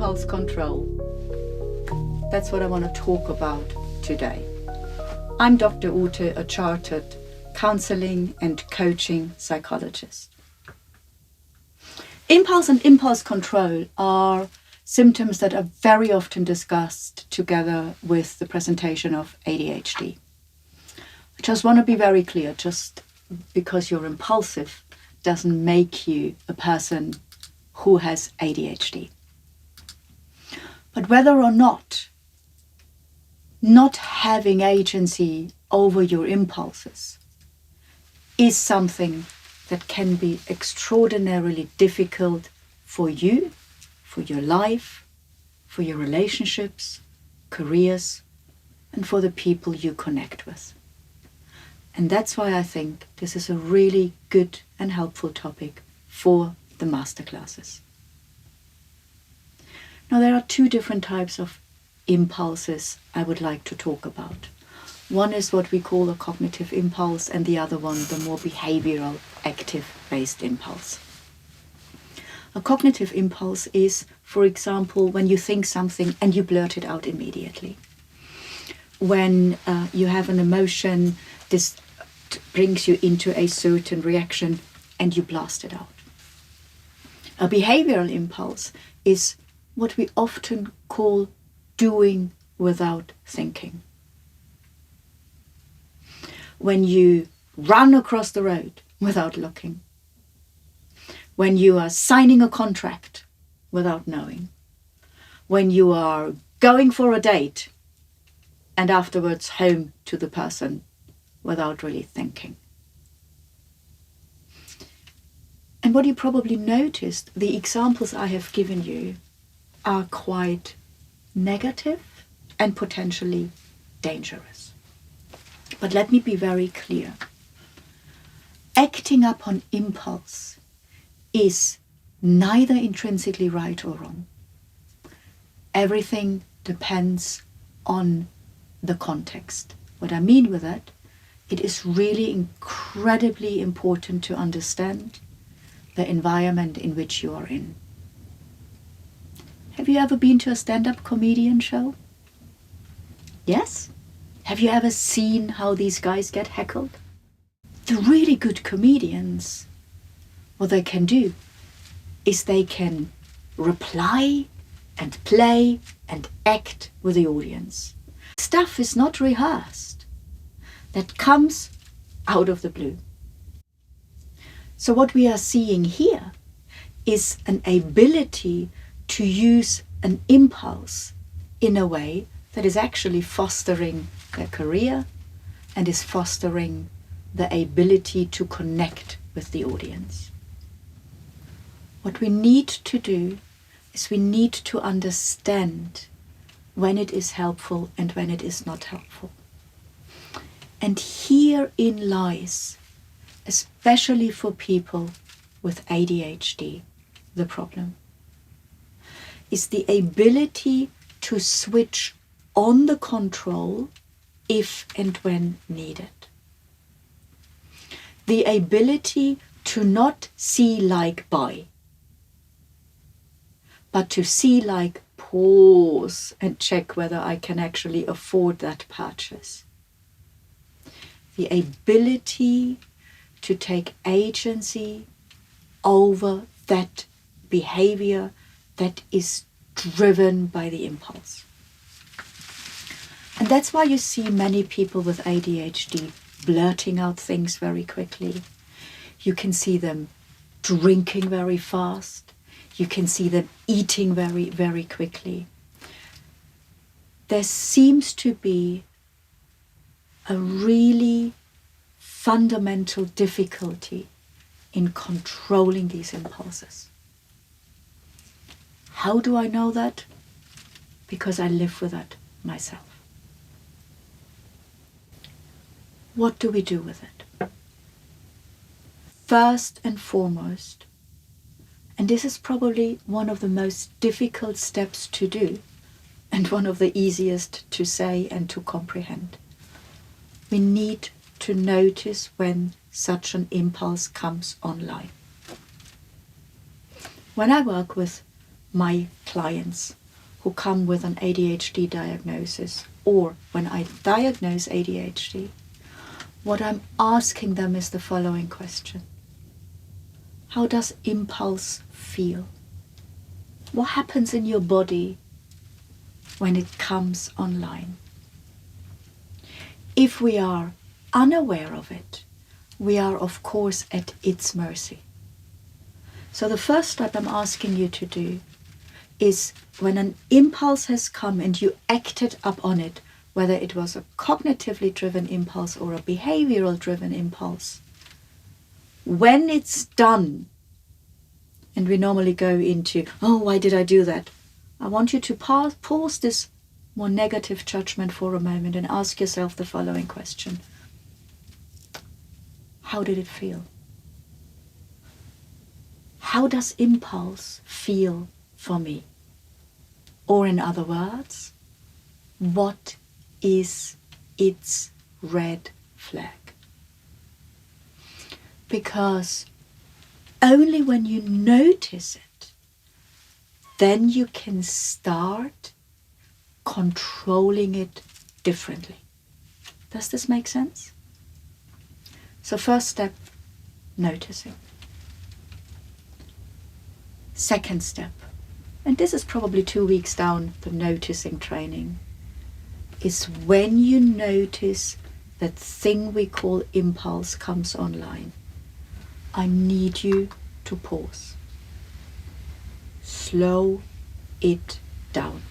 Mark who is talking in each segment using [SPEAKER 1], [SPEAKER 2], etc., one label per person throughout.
[SPEAKER 1] impulse control. That's what I want to talk about today. I'm Dr. Ute, a chartered counseling and coaching psychologist. Impulse and impulse control are symptoms that are very often discussed together with the presentation of ADHD. I just want to be very clear, just because you're impulsive doesn't make you a person who has ADHD. But whether or not having agency over your impulses is something that can be extraordinarily difficult for you, for your life, for your relationships, careers, and for the people you connect with. And that's why I think this is a really good and helpful topic for the masterclasses. Now, there are two different types of impulses I would like to talk about. One is what we call a cognitive impulse, and the other one, the more behavioral, active-based impulse. A cognitive impulse is, for example, when you think something and you blurt it out immediately. When you have an emotion, this brings you into a certain reaction and you blast it out. A behavioral impulse is what we often call doing without thinking. When you run across the road without looking. When you are signing a contract without knowing. When you are going for a date and afterwards home to the person without really thinking. And what you probably noticed, the examples I have given you are quite negative and potentially dangerous. But let me be very clear. Acting upon impulse is neither intrinsically right or wrong. Everything depends on the context. What I mean with that, it is really incredibly important to understand the environment in which you are in. Have you ever been to a stand-up comedian show? Yes? Have you ever seen how these guys get heckled? The really good comedians, what they can do is they can reply and play and act with the audience. Stuff is not rehearsed. That comes out of the blue. So what we are seeing here is an ability to use an impulse in a way that is actually fostering their career and is fostering the ability to connect with the audience. What we need to do is we need to understand when it is helpful and when it is not helpful. And herein lies, especially for people with ADHD, the problem, is the ability to switch on the control if and when needed. The ability to not see like buy, but to see like pause and check whether I can actually afford that purchase. The ability to take agency over that behavior that is driven by the impulse. And that's why you see many people with ADHD blurting out things very quickly. You can see them drinking very fast. You can see them eating very, very quickly. There seems to be a really fundamental difficulty in controlling these impulses. How do I know that? Because I live with that myself. What do we do with it? First and foremost, and this is probably one of the most difficult steps to do, and one of the easiest to say and to comprehend. We need to notice when such an impulse comes online. When I work with my clients who come with an ADHD diagnosis, or when I diagnose ADHD, what I'm asking them is the following question. How does impulse feel? What happens in your body when it comes online? If we are unaware of it, we are of course at its mercy. So the first step I'm asking you to do is, when an impulse has come and you acted upon it, whether it was a cognitively driven impulse or a behavioral driven impulse, when it's done, and we normally go into, oh, why did I do that? I want you to pause this more negative judgment for a moment and ask yourself the following question. How did it feel? How does impulse feel for me? Or in other words, what is its red flag? Because only when you notice it, then you can start controlling it differently. Does this make sense? So first step, noticing. Second step, and this is probably 2 weeks down the noticing training, is when you notice that thing we call impulse comes online, I need you to pause. Slow it down.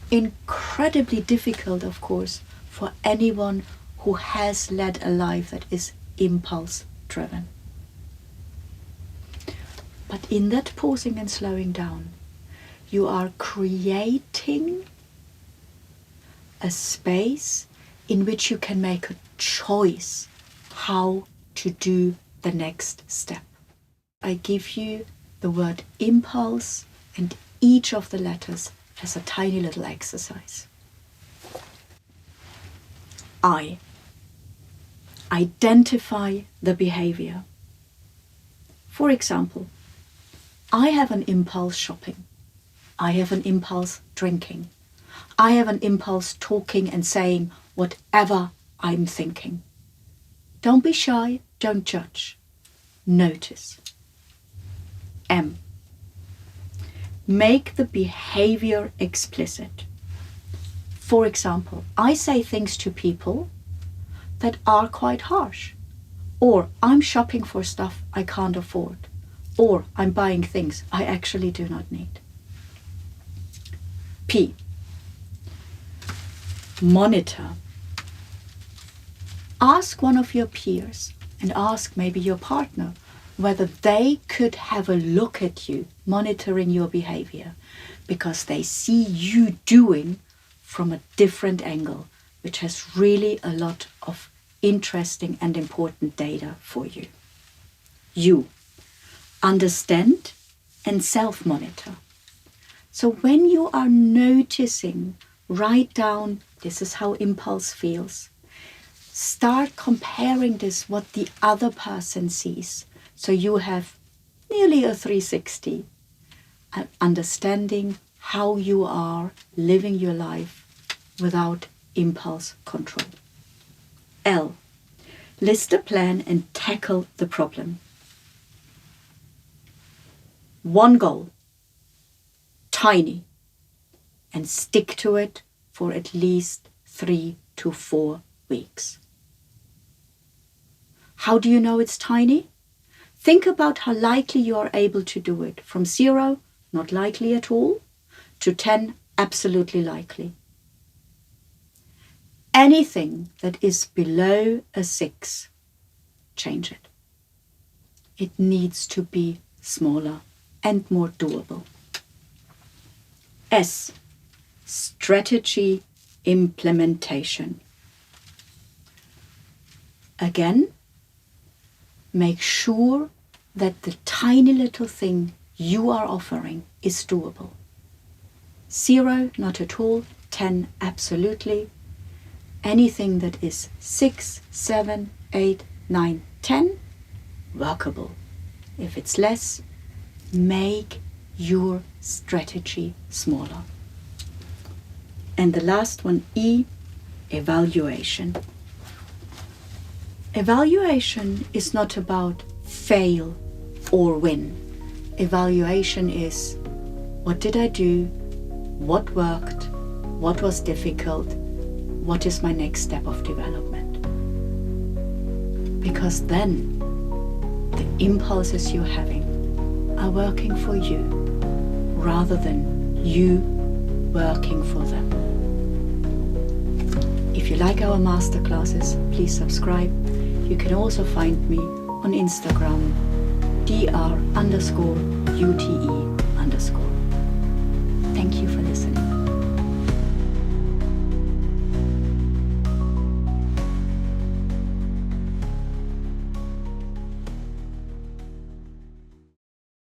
[SPEAKER 1] Incredibly difficult, of course, for anyone who has led a life that is impulse driven. But in that pausing and slowing down, you are creating a space in which you can make a choice how to do the next step. I give you the word impulse and each of the letters as a tiny little exercise. I. Identify the behavior. For example, I have an impulse shopping. I have an impulse drinking. I have an impulse talking and saying whatever I'm thinking. Don't be shy, don't judge. Notice. M. Make the behavior explicit. For example, I say things to people that are quite harsh. Or I'm shopping for stuff I can't afford. Or I'm buying things I actually do not need. P. Monitor. Ask one of your peers and ask maybe your partner whether they could have a look at you monitoring your behavior, because they see you doing from a different angle, which has really a lot of interesting and important data for you. You. Understand and self-monitor. So when you are noticing, write down, this is how impulse feels. Start comparing this what the other person sees. So you have nearly a 360, understanding how you are living your life without impulse control. L. List a plan and tackle the problem. One goal, tiny, and stick to it for at least 3 to 4 weeks. How do you know it's tiny? Think about how likely you are able to do it. From 0, not likely at all, to 10, absolutely likely. Anything that is below a 6, change it. It needs to be smaller and more doable. S. Strategy implementation. Again, make sure that the tiny little thing you are offering is doable. 0, not at all. 10, absolutely. Anything that is 6, 7, 8, 9, 10, workable. If it's less, make your strategy smaller. And the last one, E, evaluation. Evaluation is not about fail or win. Evaluation is, what did I do? What worked? What was difficult? What is my next step of development? Because then the impulses you're having are working for you rather than you working for them. If you like our masterclasses, please subscribe. You can also find me on Instagram, dr_ute_.